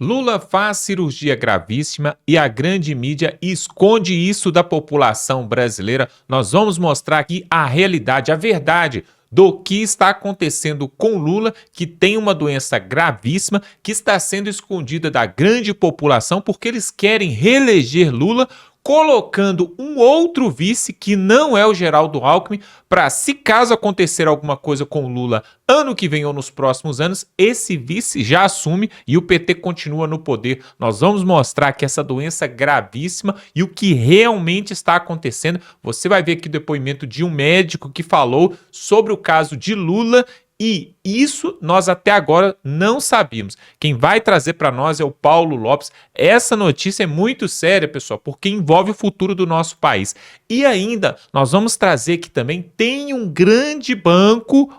Lula faz cirurgia gravíssima e a grande mídia esconde isso da população brasileira. Nós vamos mostrar aqui a realidade, a verdade do que está acontecendo com Lula, que tem uma doença gravíssima, que está sendo escondida da grande população, porque eles querem reeleger Lula, colocando um outro vice, que não é o Geraldo Alckmin, para, se caso acontecer alguma coisa com Lula ano que vem ou nos próximos anos, esse vice já assume e o PT continua no poder. Nós vamos mostrar que essa doença gravíssima e o que realmente está acontecendo. Você vai ver aqui o depoimento de um médico que falou sobre o caso de Lula. E isso nós até agora não sabíamos. Quem vai trazer para nós é o Paulo Lopes. Essa notícia é muito séria, pessoal, porque envolve o futuro do nosso país. E ainda nós vamos trazer que também tem um grande banco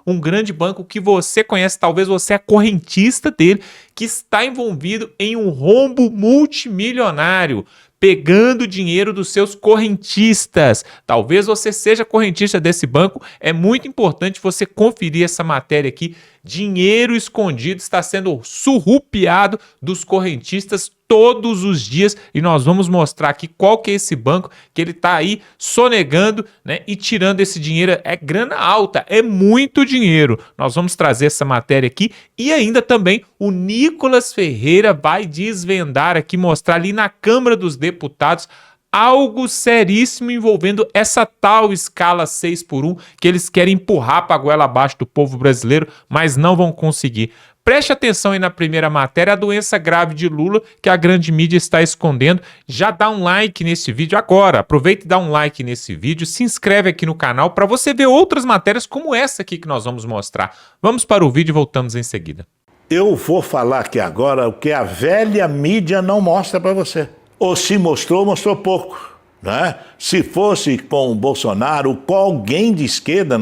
que você conhece, talvez você é correntista dele, que está envolvido em um rombo multimilionário, pegando dinheiro dos seus correntistas. Talvez você seja correntista desse banco, é muito importante você conferir essa matéria aqui. Dinheiro escondido está sendo surrupiado dos correntistas todos os dias e nós vamos mostrar aqui qual que é esse banco que ele está aí sonegando, né, e tirando esse dinheiro. É grana alta, é muito dinheiro. Nós vamos trazer essa matéria aqui e ainda também o Nicolas Ferreira vai desvendar aqui, mostrar ali na Câmara dos Deputados algo seríssimo envolvendo essa tal escala 6x1 que eles querem empurrar para a goela abaixo do povo brasileiro, mas não vão conseguir. Preste atenção aí na primeira matéria, a doença grave de Lula que a grande mídia está escondendo. Já dá um like nesse vídeo agora, aproveita e dá um like nesse vídeo, se inscreve aqui no canal para você ver outras matérias como essa aqui que nós vamos mostrar. Vamos para o vídeo e voltamos em seguida. Eu vou falar aqui agora o que a velha mídia não mostra para você. Ou se mostrou, mostrou pouco. Né? Se fosse com o Bolsonaro, com alguém de esquerda,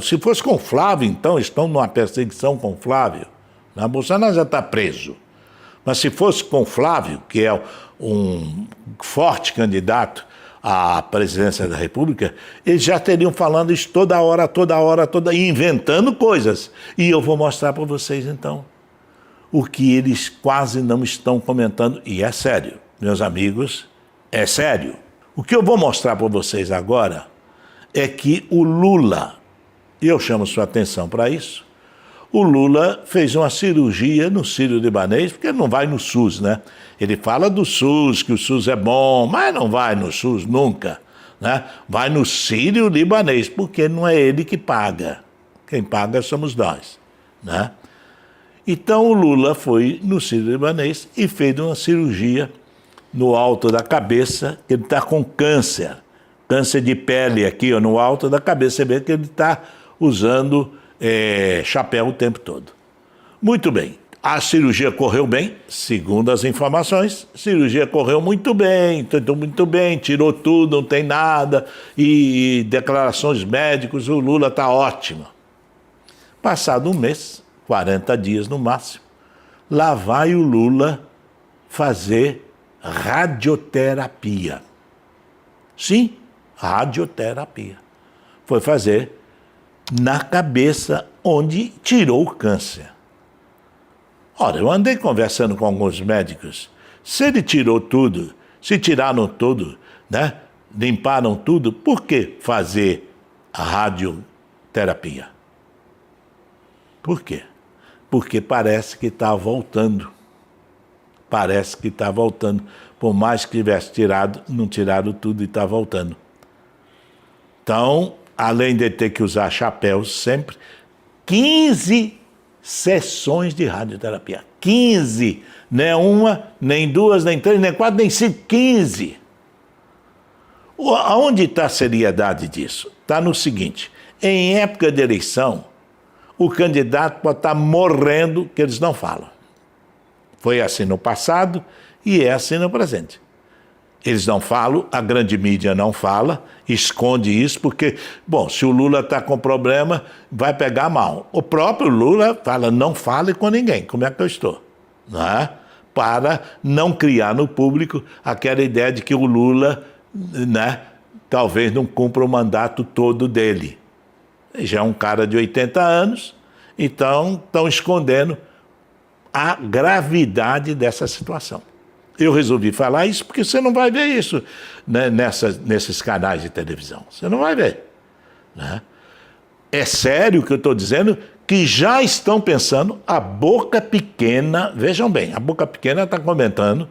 se fosse com o Flávio, então estão numa perseguição com o Flávio. Né? Bolsonaro já está preso. Mas se fosse com o Flávio, que é um forte candidato à presidência da República, eles já teriam falando isso toda hora, inventando coisas. E eu vou mostrar para vocês, então, o que eles quase não estão comentando. E é sério, meus amigos, é sério. O que eu vou mostrar para vocês agora é que o Lula, e eu chamo sua atenção para isso, o Lula fez uma cirurgia no Sírio-Libanês, porque ele não vai no SUS, né? Ele fala do SUS, que o SUS é bom, mas não vai no SUS nunca, né? Vai no Sírio-Libanês, porque não é ele que paga. Quem paga somos nós, né? Então o Lula foi no Sírio-Libanês e fez uma cirurgia no alto da cabeça, que ele está com câncer de pele aqui, ó, no alto da cabeça. Você vê que ele está usando chapéu o tempo todo. Muito bem, a cirurgia correu bem, segundo as informações, a cirurgia correu muito bem, tirou tudo, não tem nada, e declarações médicos, o Lula está ótimo. Passado um mês, 40 dias no máximo, lá vai o Lula fazer radioterapia. Sim, radioterapia. Foi fazer na cabeça onde tirou o câncer. Ora, eu andei conversando com alguns médicos. Se ele tirou tudo, se tiraram tudo, né? Limparam tudo, por que fazer a radioterapia? Por quê? Porque parece que está voltando. Parece que está voltando. Por mais que tivesse tirado, não tiraram tudo e está voltando. Então, além de ter que usar chapéus sempre, 15 sessões de radioterapia. 15! Não é uma, nem duas, nem três, nem quatro, nem cinco, 15. Aonde está a seriedade disso? Está no seguinte, em época de eleição, o candidato pode estar morrendo, que eles não falam. Foi assim no passado e é assim no presente. Eles não falam, a grande mídia não fala, esconde isso, porque, bom, se o Lula está com problema, vai pegar mal. O próprio Lula fala, não fale com ninguém, como é que eu estou? Não é? Para não criar no público aquela ideia de que o Lula, né, talvez não cumpra o mandato todo dele. Já é um cara de 80 anos, então estão escondendo a gravidade dessa situação. Eu resolvi falar isso porque você não vai ver isso, né, nesses canais de televisão. Você não vai ver, né? É sério o que eu estou dizendo, que já estão pensando, a Boca Pequena, vejam bem, a Boca Pequena está comentando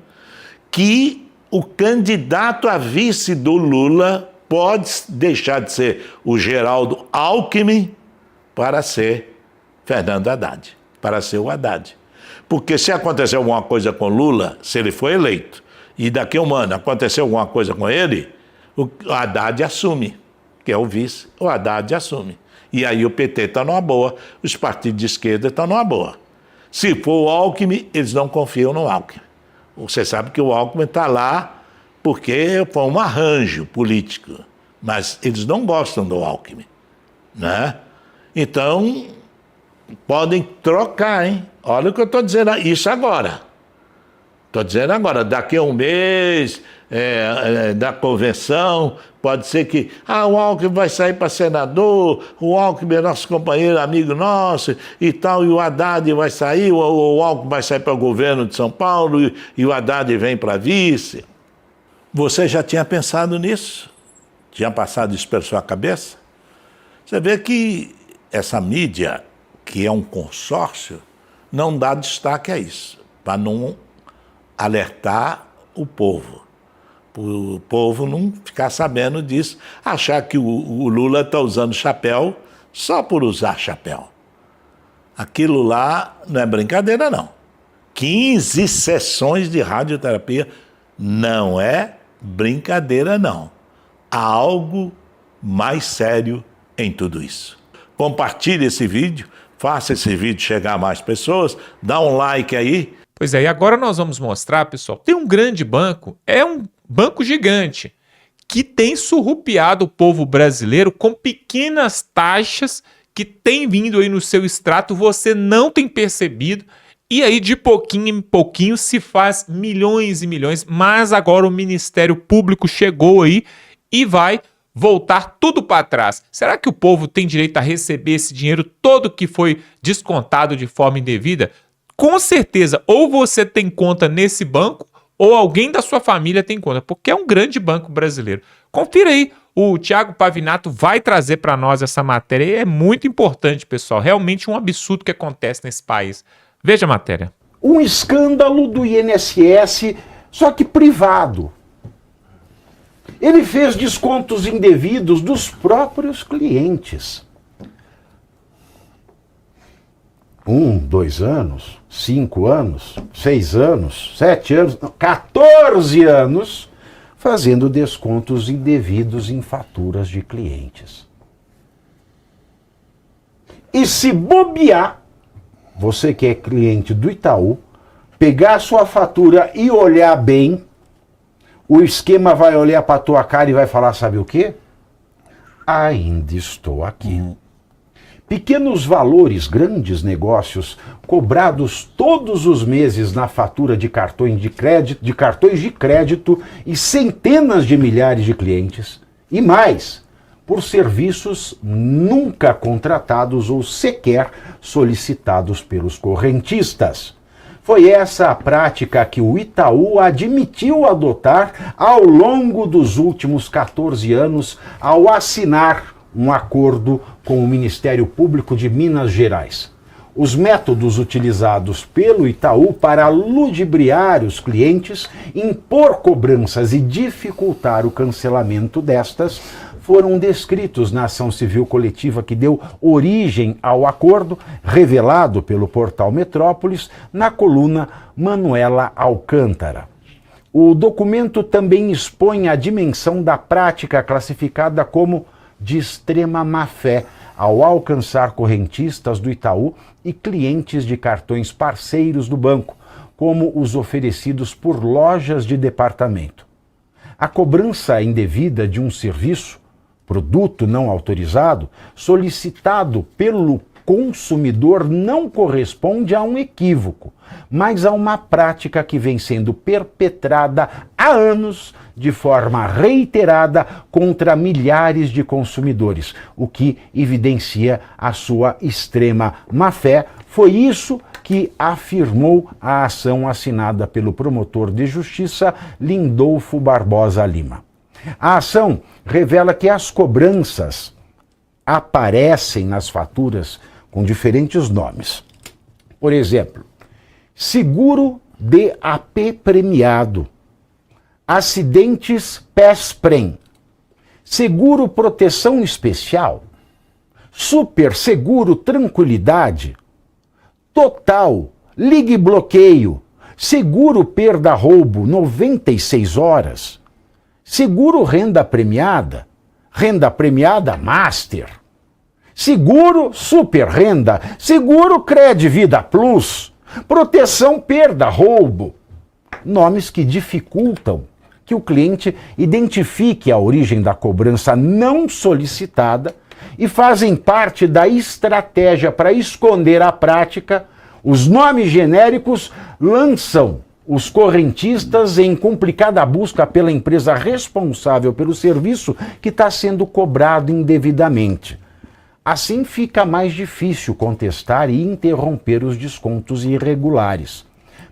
que o candidato a vice do Lula pode deixar de ser o Geraldo Alckmin para ser Fernando Haddad, para ser o Haddad. Porque se acontecer alguma coisa com Lula, se ele for eleito, e daqui a um ano acontecer alguma coisa com ele, o Haddad assume, que é o vice, o Haddad assume. E aí o PT está numa boa, os partidos de esquerda estão numa boa. Se for o Alckmin, eles não confiam no Alckmin. Você sabe que o Alckmin está lá porque foi um arranjo político, mas eles não gostam do Alckmin, né? Então, podem trocar, hein? Olha o que eu estou dizendo, isso agora. Estou dizendo agora, daqui a um mês, da convenção, pode ser que o Alckmin vai sair para senador, o Alckmin é nosso companheiro, amigo nosso e tal, e o Haddad vai sair, o Alckmin vai sair para o governo de São Paulo e o Haddad vem para vice. Você já tinha pensado nisso? Tinha passado isso pela sua cabeça? Você vê que essa mídia, que é um consórcio, não dá destaque a isso, para não alertar o povo. Para o povo não ficar sabendo disso, achar que o Lula está usando chapéu só por usar chapéu. Aquilo lá não é brincadeira, não. 15 sessões de radioterapia não é brincadeira, não. Há algo mais sério em tudo isso. Compartilhe esse vídeo, faça esse vídeo chegar a mais pessoas, dá um like aí. Pois é, e agora nós vamos mostrar, pessoal, tem um grande banco, é um banco gigante, que tem surrupiado o povo brasileiro com pequenas taxas que tem vindo aí no seu extrato, você não tem percebido, e aí de pouquinho em pouquinho se faz milhões e milhões, mas agora o Ministério Público chegou aí e vai voltar tudo para trás. Será que o povo tem direito a receber esse dinheiro todo que foi descontado de forma indevida? Com certeza, ou você tem conta nesse banco, ou alguém da sua família tem conta, porque é um grande banco brasileiro. Confira aí, o Thiago Pavinato vai trazer para nós essa matéria, e é muito importante, pessoal, realmente um absurdo que acontece nesse país. Veja a matéria. Um escândalo do INSS, só que privado. Ele fez descontos indevidos dos próprios clientes. 1, 2 anos, 5 anos, 6 anos, 7 anos, 14 anos, fazendo descontos indevidos em faturas de clientes. E se bobear, você que é cliente do Itaú, pegar a sua fatura e olhar bem, o esquema vai olhar para a tua cara e vai falar, sabe o quê? Ainda estou aqui. Pequenos valores, grandes negócios, cobrados todos os meses na fatura de cartões de crédito e centenas de milhares de clientes. E mais, por serviços nunca contratados ou sequer solicitados pelos correntistas. Foi essa a prática que o Itaú admitiu adotar ao longo dos últimos 14 anos ao assinar um acordo com o Ministério Público de Minas Gerais. Os métodos utilizados pelo Itaú para ludibriar os clientes, impor cobranças e dificultar o cancelamento destas foram descritos na ação civil coletiva que deu origem ao acordo, revelado pelo portal Metrópolis, na coluna Manuela Alcântara. O documento também expõe a dimensão da prática classificada como de extrema má-fé ao alcançar correntistas do Itaú e clientes de cartões parceiros do banco, como os oferecidos por lojas de departamento. A cobrança indevida de um serviço, produto não autorizado, solicitado pelo consumidor não corresponde a um equívoco, mas a uma prática que vem sendo perpetrada há anos de forma reiterada contra milhares de consumidores, o que evidencia a sua extrema má-fé. Foi isso que afirmou a ação assinada pelo promotor de justiça Lindolfo Barbosa Lima. A ação revela que as cobranças aparecem nas faturas com diferentes nomes. Por exemplo, seguro DAP premiado, acidentes PESPREM, seguro proteção especial, super seguro tranquilidade, total, ligue bloqueio, seguro perda roubo 96 horas, seguro renda premiada master, seguro super renda, seguro Cred Vida Plus, proteção perda roubo. Nomes que dificultam que o cliente identifique a origem da cobrança não solicitada e fazem parte da estratégia para esconder a prática. Os nomes genéricos lançam os correntistas em complicada busca pela empresa responsável pelo serviço que está sendo cobrado indevidamente. Assim fica mais difícil contestar e interromper os descontos irregulares.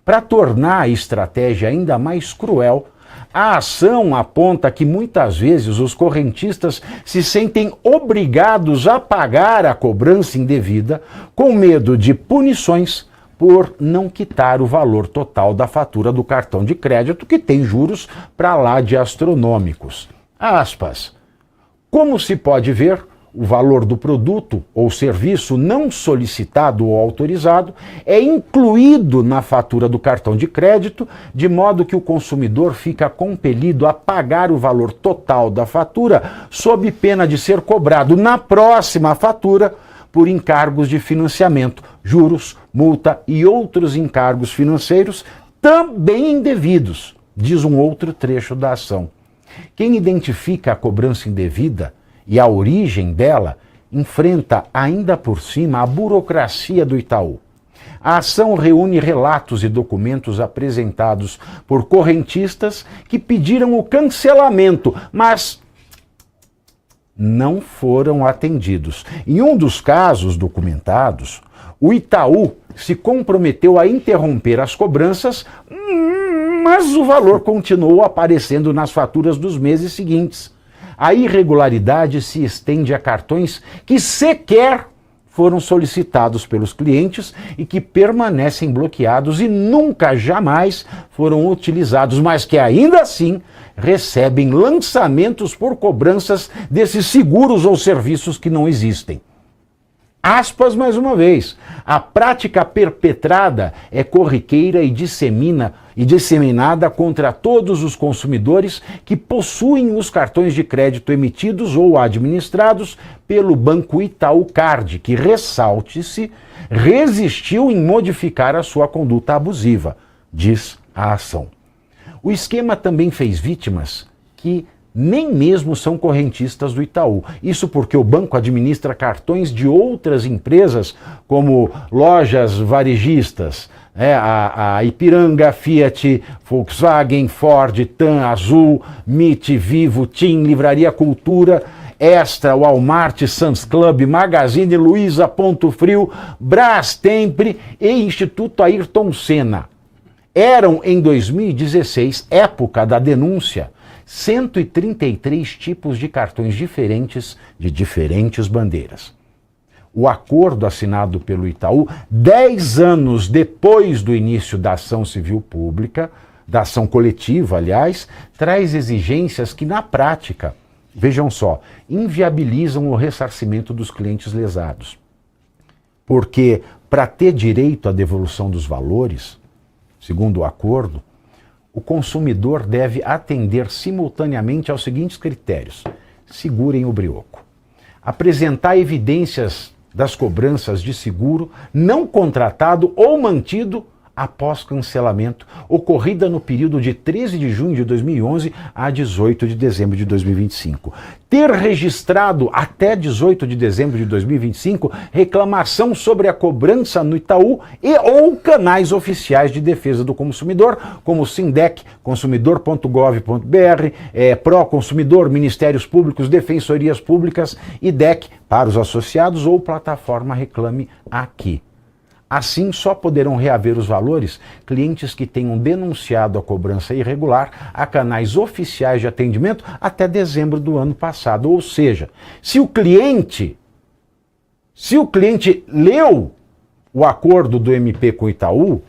Para tornar a estratégia ainda mais cruel, a ação aponta que muitas vezes os correntistas se sentem obrigados a pagar a cobrança indevida com medo de punições por não quitar o valor total da fatura do cartão de crédito, que tem juros para lá de astronômicos. Aspas. Como se pode ver, o valor do produto ou serviço não solicitado ou autorizado é incluído na fatura do cartão de crédito, de modo que o consumidor fica compelido a pagar o valor total da fatura, sob pena de ser cobrado na próxima fatura por encargos de financiamento, juros, multa e outros encargos financeiros também indevidos, diz um outro trecho da ação. Quem identifica a cobrança indevida e a origem dela enfrenta ainda por cima a burocracia do Itaú. A ação reúne relatos e documentos apresentados por correntistas que pediram o cancelamento, mas não foram atendidos. Em um dos casos documentados, o Itaú se comprometeu a interromper as cobranças, mas o valor continuou aparecendo nas faturas dos meses seguintes. A irregularidade se estende a cartões que sequer foram solicitados pelos clientes e que permanecem bloqueados e nunca, jamais foram utilizados, mas que ainda assim recebem lançamentos por cobranças desses seguros ou serviços que não existem. Aspas mais uma vez, a prática perpetrada é corriqueira e disseminada contra todos os consumidores que possuem os cartões de crédito emitidos ou administrados pelo Banco Itaú Card, que, ressalte-se, resistiu em modificar a sua conduta abusiva, diz a ação. O esquema também fez vítimas que nem mesmo são correntistas do Itaú. Isso porque o banco administra cartões de outras empresas, como lojas varejistas, a Ipiranga, Fiat, Volkswagen, Ford, TAM, Azul, MIT, Vivo, TIM, Livraria Cultura, Extra, Walmart, Sam's Club, Magazine Luiza, Ponto Frio, Brastemp e Instituto Ayrton Senna. Eram, em 2016, época da denúncia, 133 tipos de cartões diferentes de diferentes bandeiras. O acordo assinado pelo Itaú, 10 anos depois do início da ação civil pública, da ação coletiva, aliás, traz exigências que, na prática, vejam só, inviabilizam o ressarcimento dos clientes lesados. Porque, para ter direito à devolução dos valores, segundo o acordo, o consumidor deve atender simultaneamente aos seguintes critérios. Segurem o brioco. Apresentar evidências das cobranças de seguro não contratado ou mantido após cancelamento, ocorrida no período de 13 de junho de 2011 a 18 de dezembro de 2025. Ter registrado até 18 de dezembro de 2025 reclamação sobre a cobrança no Itaú e ou canais oficiais de defesa do consumidor, como Sindec, consumidor.gov.br, Proconsumidor, Ministérios Públicos, Defensorias Públicas, IDEC para os associados ou plataforma Reclame Aqui. Assim, só poderão reaver os valores clientes que tenham denunciado a cobrança irregular a canais oficiais de atendimento até dezembro do ano passado. Ou seja, se o cliente leu o acordo do MP com o Itaú,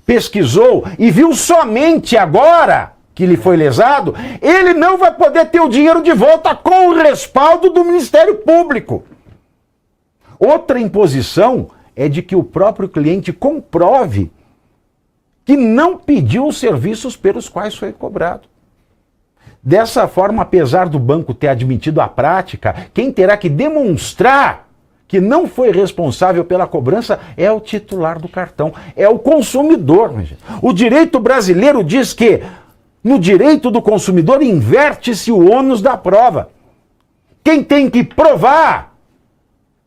pesquisou e viu somente agora que lhe foi lesado, ele não vai poder ter o dinheiro de volta com o respaldo do Ministério Público. Outra imposição é de que o próprio cliente comprove que não pediu os serviços pelos quais foi cobrado. Dessa forma, apesar do banco ter admitido a prática, quem terá que demonstrar que não foi responsável pela cobrança é o titular do cartão, é o consumidor. O direito brasileiro diz que no direito do consumidor inverte-se o ônus da prova. Quem tem que provar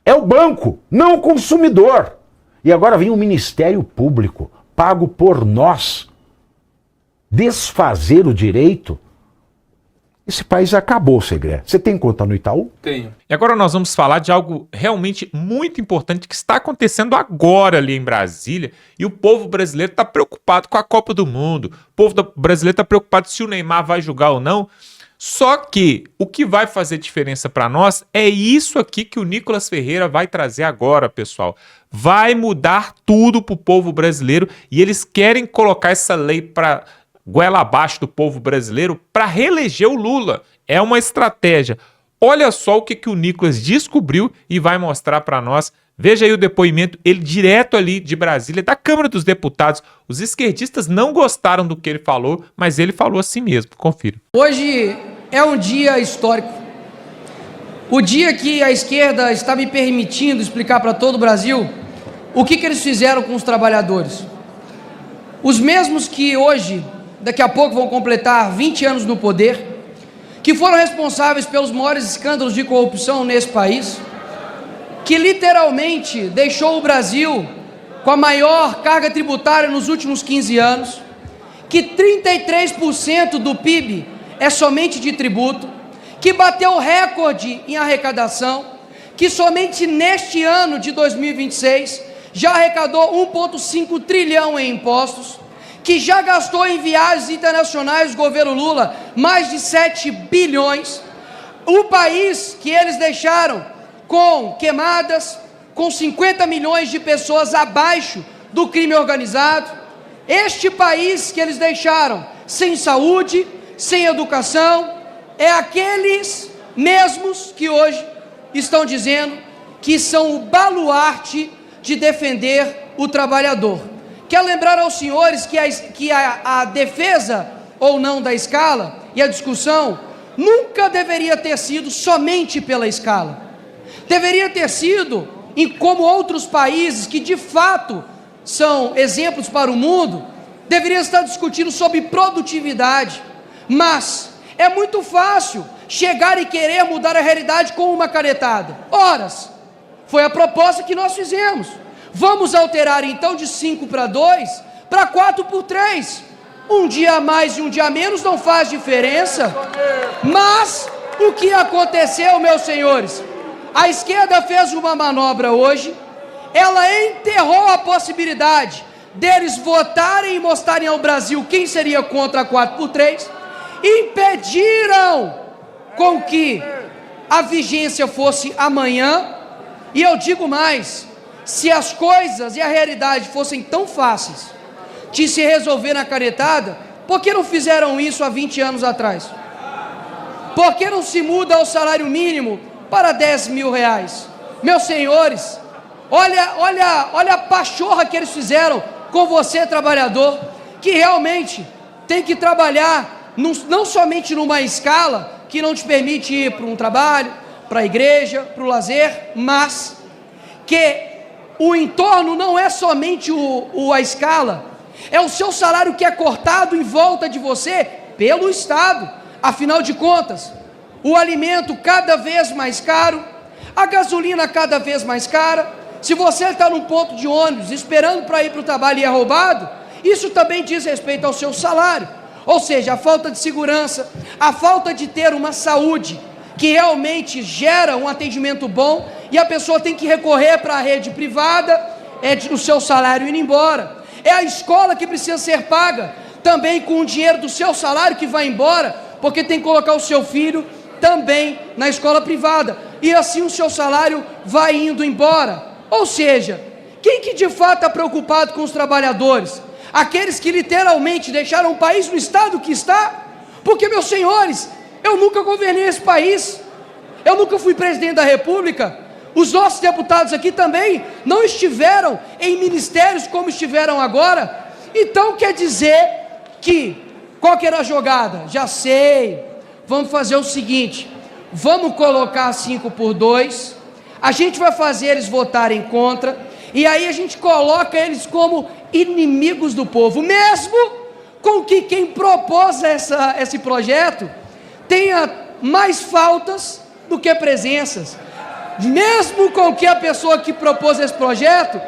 é o banco, não o consumidor. E agora vem o Ministério Público, pago por nós, desfazer o direito. Esse país acabou, Segredo. Você tem conta no Itaú? Tenho. E agora nós vamos falar de algo realmente muito importante que está acontecendo agora ali em Brasília. E o povo brasileiro está preocupado com a Copa do Mundo. O povo brasileiro está preocupado se o Neymar vai jogar ou não. Só que o que vai fazer diferença para nós é isso aqui que o Nicolas Ferreira vai trazer agora, pessoal. Vai mudar tudo para o povo brasileiro e eles querem colocar essa lei para goela abaixo do povo brasileiro para reeleger o Lula. É uma estratégia. Olha só o que o Nicolas descobriu e vai mostrar para nós. Veja aí o depoimento, ele direto ali de Brasília, da Câmara dos Deputados. Os esquerdistas não gostaram do que ele falou, mas ele falou assim mesmo. Confira. Hoje é um dia histórico. O dia que a esquerda está me permitindo explicar para todo o Brasil o que eles fizeram com os trabalhadores. Os mesmos que hoje, daqui a pouco, vão completar 20 anos no poder, que foram responsáveis pelos maiores escândalos de corrupção nesse país, que literalmente deixou o Brasil com a maior carga tributária nos últimos 15 anos, que 33% do PIB é somente de tributo, que bateu recorde em arrecadação, que somente neste ano de 2026 já arrecadou 1,5 trilhão em impostos, que já gastou em viagens internacionais o governo Lula mais de 7 bilhões, o país que eles deixaram com queimadas, com 50 milhões de pessoas abaixo do crime organizado, este país que eles deixaram sem saúde, sem educação, é aqueles mesmos que hoje estão dizendo que são o baluarte de defender o trabalhador. Quero lembrar aos senhores que a defesa ou não da escala e a discussão nunca deveria ter sido somente pela escala. Deveria ter sido, como outros países que de fato são exemplos para o mundo, deveria estar discutindo sobre produtividade. Mas é muito fácil chegar e querer mudar a realidade com uma canetada. Horas, foi a proposta que nós fizemos. Vamos alterar então de 5 para 2, para 4 por 3. Um dia a mais e um dia a menos não faz diferença. Mas o que aconteceu, meus senhores? A esquerda fez uma manobra hoje, ela enterrou a possibilidade deles votarem e mostrarem ao Brasil quem seria contra a 4 por 3, impediram com que a vigência fosse amanhã. E eu digo mais, se as coisas e a realidade fossem tão fáceis de se resolver na canetada, por que não fizeram isso há 20 anos atrás? Por que não se muda o salário mínimo para 10 mil reais? Meus senhores, olha a pachorra que eles fizeram com você, trabalhador, que realmente tem que trabalhar não somente numa escala que não te permite ir para um trabalho, para a igreja, para o lazer, mas que o entorno não é somente a escala, é o seu salário que é cortado em volta de você pelo Estado. Afinal de contas, o alimento cada vez mais caro, a gasolina cada vez mais cara. Se você está num ponto de ônibus esperando para ir para o trabalho e é roubado, isso também diz respeito ao seu salário. Ou seja, a falta de segurança, a falta de ter uma saúde que realmente gera um atendimento bom, e a pessoa tem que recorrer para a rede privada, o seu salário indo embora. É a escola que precisa ser paga, também com o dinheiro do seu salário que vai embora, porque tem que colocar o seu filho também na escola privada, e assim o seu salário vai indo embora. Ou seja, quem que de fato está preocupado com os trabalhadores? Aqueles que literalmente deixaram o país no estado que está? Porque, meus senhores, eu nunca governei esse país, eu nunca fui presidente da república, os nossos deputados aqui também não estiveram em ministérios como estiveram agora. Então quer dizer que, qual que era a jogada? Já sei, vamos fazer o seguinte, vamos colocar 5x2, a gente vai fazer eles votarem contra, e aí a gente coloca eles como inimigos do povo, mesmo com que quem propôs esse projeto tenha mais faltas do que presenças, mesmo com que a pessoa que propôs esse projeto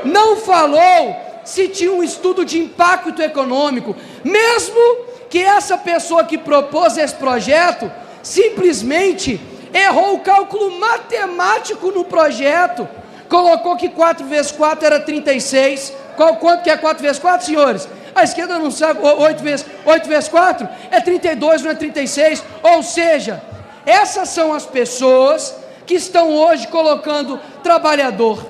não falou se tinha um estudo de impacto econômico, mesmo que essa pessoa que propôs esse projeto simplesmente errou o cálculo matemático no projeto, colocou que 4 vezes 4 era 36, quanto que é 4 vezes 4, senhores? A esquerda não sabe, 8 vezes 4 é 32, não é 36, ou seja, essas são as pessoas que estão hoje colocando trabalhador.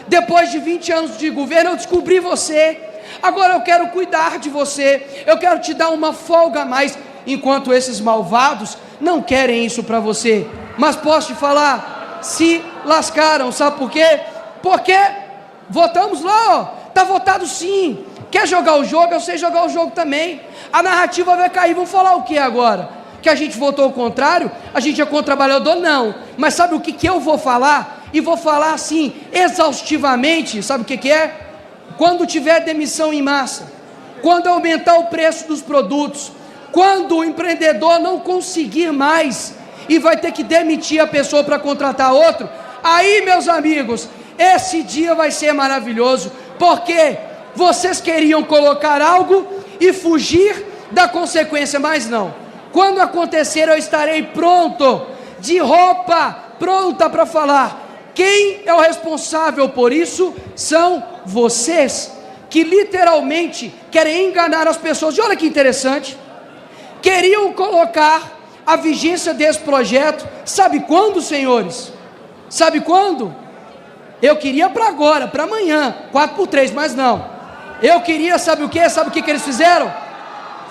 Depois de 20 anos de governo, eu descobri você, agora eu quero cuidar de você, eu quero te dar uma folga a mais, enquanto esses malvados não querem isso para você. Mas posso te falar, se lascaram, sabe por quê? Porque votamos lá, ó, está votado sim. Quer jogar o jogo? Eu sei jogar o jogo também. A narrativa vai cair, vão falar o que agora? Que a gente votou o contrário? A gente é contra o trabalhador? Não. Mas sabe o que eu vou falar? E vou falar assim, exaustivamente, sabe o que é? Quando tiver demissão em massa, quando aumentar o preço dos produtos, quando o empreendedor não conseguir mais e vai ter que demitir a pessoa para contratar outro, aí, meus amigos, esse dia vai ser maravilhoso, porque vocês queriam colocar algo e fugir da consequência, mas não. Quando acontecer, eu estarei pronto, de roupa pronta para falar. Quem é o responsável por isso? São vocês, que literalmente querem enganar as pessoas. E olha que interessante, queriam colocar a vigência desse projeto, sabe quando, senhores? Sabe quando? Eu queria para agora, para amanhã, 4x3, mas não. Eu queria, sabe o que? Sabe o que eles fizeram?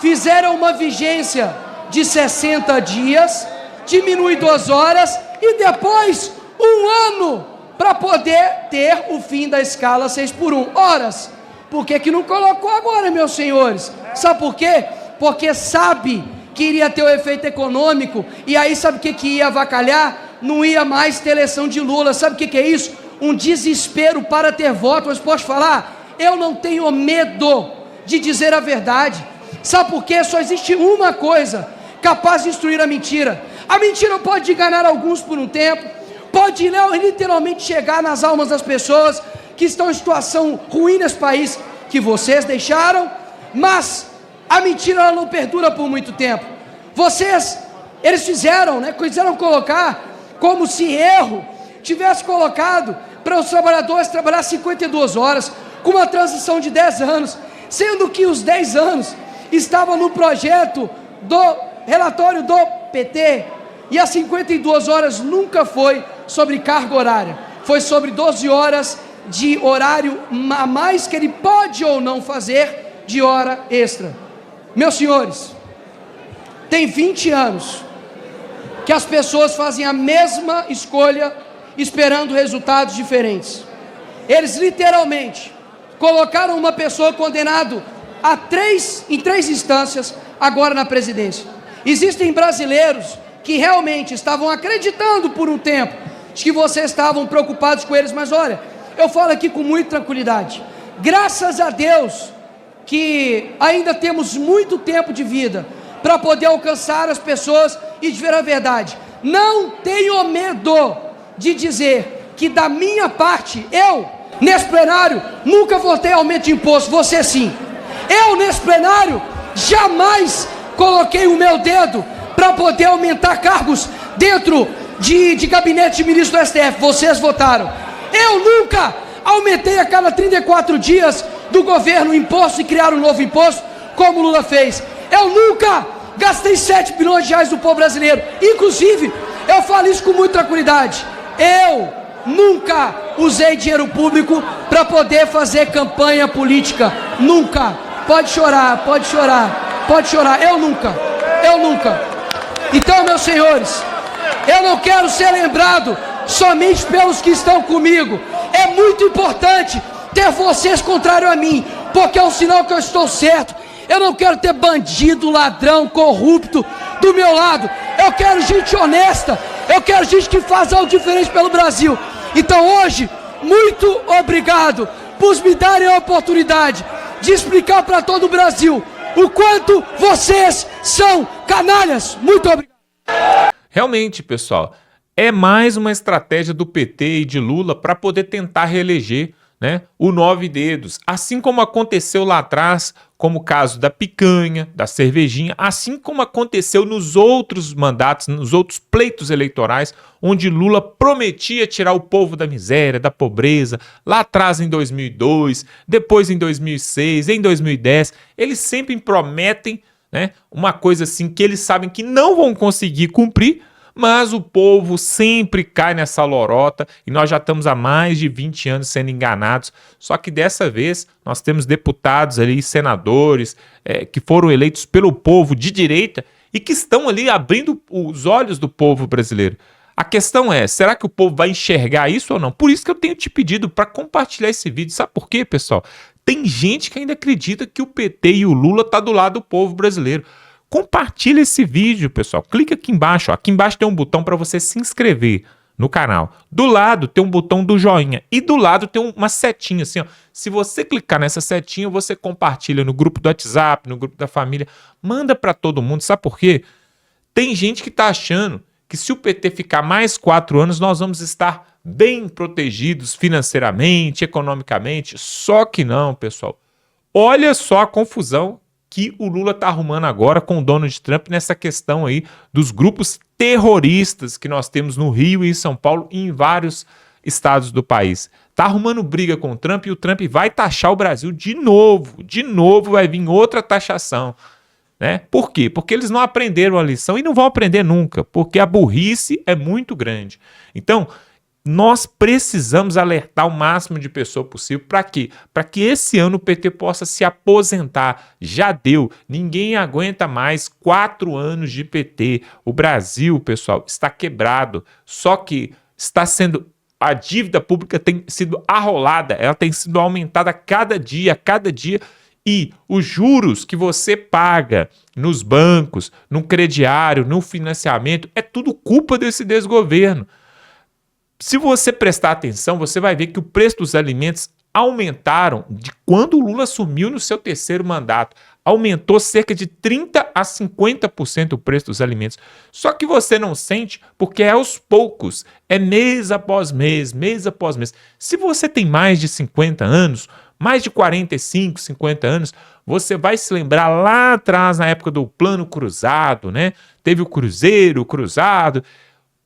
Fizeram uma vigência de 60 dias, diminui 2 horas, e depois 1 ano, para poder ter o fim da escala 6x1. Horas, por que não colocou agora, meus senhores? Sabe por quê? Porque sabe que iria ter o efeito econômico, e aí sabe o que ia avacalhar? Não ia mais ter eleição de Lula. Sabe o que é isso? Um desespero para ter voto. Mas posso falar? Eu não tenho medo de dizer a verdade. Sabe por quê? Só existe uma coisa capaz de destruir a mentira. A mentira pode enganar alguns por um tempo, pode literalmente chegar nas almas das pessoas que estão em situação ruim nesse país, que vocês deixaram, mas a mentira ela não perdura por muito tempo. Eles quiseram colocar como se erro tivesse colocado para os trabalhadores trabalhar 52 horas, com uma transição de 10 anos, sendo que os 10 anos estavam no projeto do relatório do PT, e as 52 horas nunca foi sobre carga horária, foi sobre 12 horas de horário a mais que ele pode ou não fazer de hora extra. Meus senhores, tem 20 anos que as pessoas fazem a mesma escolha esperando resultados diferentes. Eles literalmente colocaram uma pessoa condenada em 3 instâncias agora na presidência. Existem brasileiros que realmente estavam acreditando por um tempo de que vocês estavam preocupados com eles, mas olha, eu falo aqui com muita tranquilidade, graças a Deus que ainda temos muito tempo de vida para poder alcançar as pessoas e de ver a verdade. Não tenho medo de dizer que da minha parte, eu, nesse plenário, nunca votei aumento de imposto, você sim. Eu, nesse plenário, jamais coloquei o meu dedo para poder aumentar cargos dentro de gabinete de ministro do STF, vocês votaram. Eu nunca aumentei a cada 34 dias do governo o imposto e criar um novo imposto, como o Lula fez. Eu nunca gastei 7 bilhões de reais do povo brasileiro. Inclusive, eu falo isso com muita tranquilidade. Eu nunca usei dinheiro público para poder fazer campanha política. Nunca. Pode chorar, pode chorar, pode chorar. Eu nunca. Então, meus senhores, eu não quero ser lembrado somente pelos que estão comigo. É muito importante ter vocês contrário a mim, porque é um sinal que eu estou certo. Eu não quero ter bandido, ladrão, corrupto do meu lado. Eu quero gente honesta. Eu quero gente que faz algo diferente pelo Brasil. Então hoje, muito obrigado por me darem a oportunidade de explicar para todo o Brasil o quanto vocês são canalhas. Muito obrigado. Realmente, pessoal, é mais uma estratégia do PT e de Lula para poder tentar reeleger, né, o Nove Dedos. Assim como aconteceu lá atrás, como o caso da picanha, da cervejinha, assim como aconteceu nos outros mandatos, nos outros pleitos eleitorais, onde Lula prometia tirar o povo da miséria, da pobreza, lá atrás em 2002, depois em 2006, em 2010, eles sempre prometem, né, uma coisa assim que eles sabem que não vão conseguir cumprir, mas o povo sempre cai nessa lorota e nós já estamos há mais de 20 anos sendo enganados. Só que dessa vez nós temos deputados ali, senadores, que foram eleitos pelo povo de direita e que estão ali abrindo os olhos do povo brasileiro. A questão é, será que o povo vai enxergar isso ou não? Por isso que eu tenho te pedido para compartilhar esse vídeo. Sabe por quê, pessoal? Tem gente que ainda acredita que o PT e o Lula estão do lado do povo brasileiro. Compartilha esse vídeo, pessoal. Clica aqui embaixo. Ó. Aqui embaixo tem um botão para você se inscrever no canal. Do lado tem um botão do joinha. E do lado tem uma setinha assim, ó. Se você clicar nessa setinha, você compartilha no grupo do WhatsApp, no grupo da família. Manda para todo mundo. Sabe por quê? Tem gente que está achando que se o PT ficar mais 4 anos, nós vamos estar bem protegidos financeiramente, economicamente. Só que não, pessoal. Olha só a confusão que o Lula está arrumando agora com o Donald Trump nessa questão aí dos grupos terroristas que nós temos no Rio e em São Paulo e em vários estados do país. Está arrumando briga com o Trump e o Trump vai taxar o Brasil de novo. De novo vai vir outra taxação. Né? Por quê? Porque eles não aprenderam a lição e não vão aprender nunca, porque a burrice é muito grande. Então, nós precisamos alertar o máximo de pessoas possível. Para quê? Para que esse ano o PT possa se aposentar. Já deu. Ninguém aguenta mais 4 anos de PT. O Brasil, pessoal, está quebrado. Só que está sendo... A dívida pública tem sido arrolada. Ela tem sido aumentada a cada dia. E os juros que você paga nos bancos, no crediário, no financiamento, é tudo culpa desse desgoverno. Se você prestar atenção, você vai ver que o preço dos alimentos aumentaram de quando o Lula assumiu no seu 3º mandato. Aumentou cerca de 30% a 50% o preço dos alimentos. Só que você não sente porque é aos poucos, é mês após mês, mês após mês. Se você tem mais de 50 anos, mais de 45, 50 anos, você vai se lembrar lá atrás, na época do Plano Cruzado, né? Teve o Cruzeiro, o Cruzado.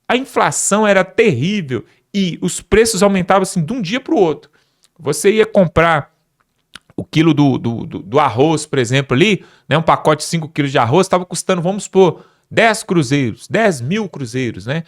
A inflação era terrível e os preços aumentavam assim de um dia para o outro. Você ia comprar o quilo do arroz, por exemplo, ali, né, um pacote de 5 quilos de arroz estava custando, vamos supor, 10 cruzeiros, 10 mil cruzeiros, né?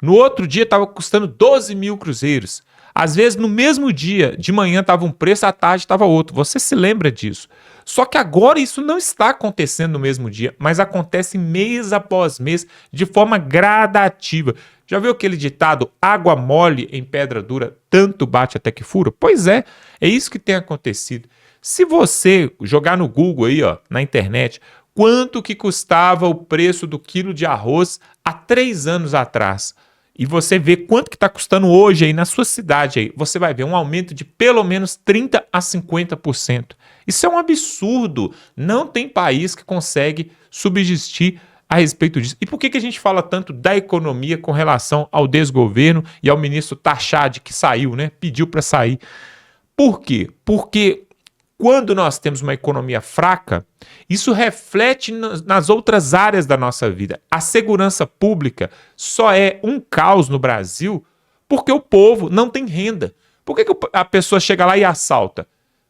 No outro dia estava custando 12 mil cruzeiros. Às vezes, no mesmo dia, de manhã estava um preço, à tarde estava outro. Você se lembra disso. Só que agora isso não está acontecendo no mesmo dia, mas acontece mês após mês, de forma gradativa. Já viu aquele ditado, água mole em pedra dura, tanto bate até que fura? Pois é isso que tem acontecido. Se você jogar no Google aí, ó, na internet, quanto que custava o preço do quilo de arroz há 3 anos atrás, e você vê quanto que está custando hoje aí na sua cidade, aí, você vai ver um aumento de pelo menos 30% a 50%. Isso é um absurdo. Não tem país que consegue subsistir a respeito disso. E por que a gente fala tanto da economia com relação ao desgoverno e ao ministro Tachad, que saiu, né? Pediu para sair. Por quê? Porque quando nós temos uma economia fraca, isso reflete nas outras áreas da nossa vida. A segurança pública só é um caos no Brasil porque o povo não tem renda. Por que a pessoa chega lá e assalta?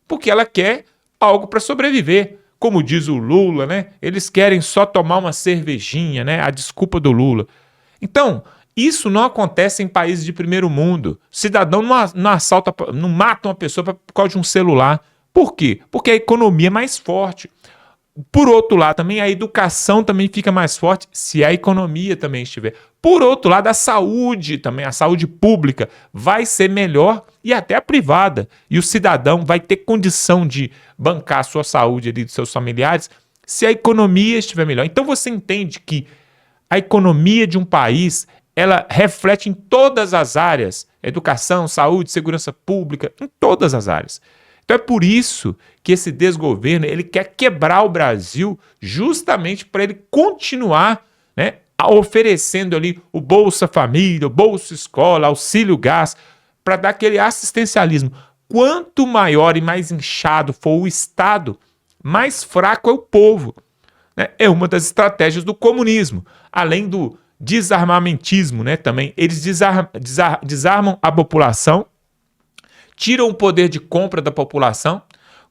Porque ela quer algo para sobreviver. Como diz o Lula, né? Eles querem só tomar uma cervejinha, né? A desculpa do Lula. Então, isso não acontece em países de primeiro mundo. Cidadão não assalta, não mata uma pessoa por causa de um celular. Por quê? Porque a economia é mais forte. Por outro lado, também a educação também fica mais forte se a economia também estiver. Por outro lado, a saúde também, a saúde pública vai ser melhor e até a privada. E o cidadão vai ter condição de bancar a sua saúde ali dos seus familiares se a economia estiver melhor. Então você entende que a economia de um país, ela reflete em todas as áreas, educação, saúde, segurança pública, em todas as áreas. Então é por isso que esse desgoverno ele quer quebrar o Brasil justamente para ele continuar, né, oferecendo ali o Bolsa Família, o Bolsa Escola, Auxílio Gás, para dar aquele assistencialismo. Quanto maior e mais inchado for o Estado, mais fraco é o povo. Né? É uma das estratégias do comunismo, além do desarmamentismo, né, também. Eles desarmam a população, tiram o poder de compra da população,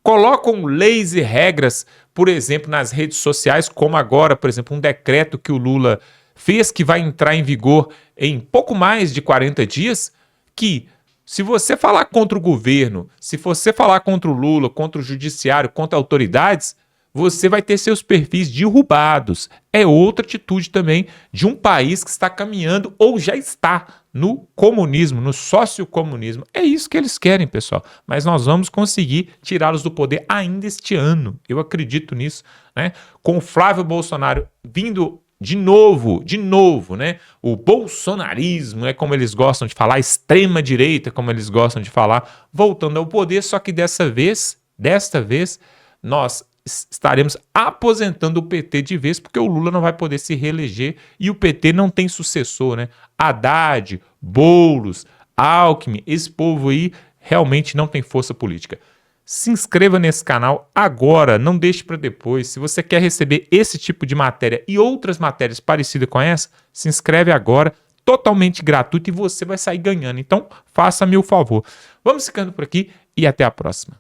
colocam leis e regras, por exemplo, nas redes sociais, como agora, por exemplo, um decreto que o Lula fez que vai entrar em vigor em pouco mais de 40 dias, que se você falar contra o governo, se você falar contra o Lula, contra o judiciário, contra autoridades, você vai ter seus perfis derrubados. É outra atitude também de um país que está caminhando ou já está no comunismo, no sociocomunismo. É isso que eles querem, pessoal. Mas nós vamos conseguir tirá-los do poder ainda este ano. Eu acredito nisso, né? Com o Flávio Bolsonaro vindo de novo, né? O bolsonarismo, é como eles gostam de falar, a extrema direita, como eles gostam de falar, voltando ao poder, só que desta vez, nós estaremos aposentando o PT de vez, porque o Lula não vai poder se reeleger e o PT não tem sucessor, né? Haddad, Boulos, Alckmin, esse povo aí realmente não tem força política. Se inscreva nesse canal agora, não deixe para depois. Se você quer receber esse tipo de matéria e outras matérias parecidas com essa, se inscreve agora, totalmente gratuito e você vai sair ganhando. Então, faça-me o favor. Vamos ficando por aqui e até a próxima.